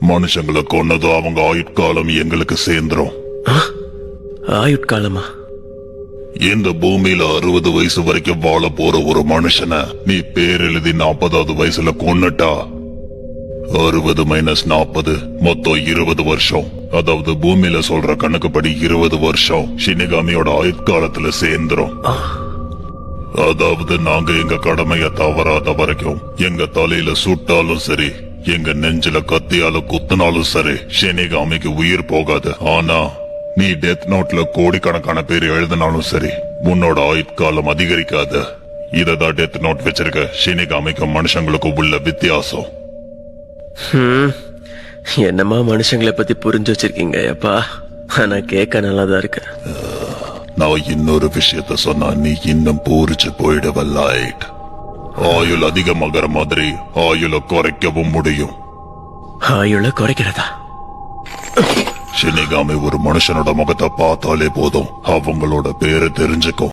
மனுஷங்களை கொன்னதும் அவங்க ஆயுட்காலம் எங்களுக்கு சேர்ந்துரும். ஆயுட்காலமா? இந்த பூமியில 60 வயசு வரைக்கும் வாழ போற ஒரு மனுஷனை நீ பேர் எழுதி 40வது வயசுல கொன்னுட்டா 60 - 40 மொத்தம் 20 வருஷம். அதாவது பூமியில சொல்ற கணக்குப்படி 20 வருஷம் ஷினிகாமியோட ஆயுட்காலத்துல சேர்ந்துரும். அதாவது நாங்க எங்க கடமைய தவறாத வரைக்கும் எங்க தலையில சுட்டாலும் சரி, எங்க நெஞ்சில கத்தியால குத்தினாலும் சரி, ஷினிகாமிக்கு உயிர் போகாது. ஆனா நீ டெத் நோட்ல கோடிக்கணக்கான பேர் எழுதினாலும் சரி, உன்னோட ஆயுட்காலம் அதிகரிக்காது. இததான் டெத் நோட் வச்சிருக்க ஷினிகாமிக்கும் மனுஷங்களுக்கும் உள்ள வித்தியாசம். என்னமா மனுஷங்களை பத்தி புரிஞ்சு வச்சிருக்கீங்க அப்பா. ஆனா கேட்க நல்லாதான் இருக்கு. நான் இன்னொரு விஷயத்த சொன்னா நீ இன்னும் பூரிச்சு போயிடுவ. லைட் ஆயுள் அதிகமாகிற மாதிரி ஆயுள குறைக்கவும் முடியும். ஆயுள குறைக்கிறதா? ஷினிகாமி ஒரு மனுஷனோட முகத்தை பார்த்தாலே போதும் அவங்களோட பேரை தெரிஞ்சுக்கும்.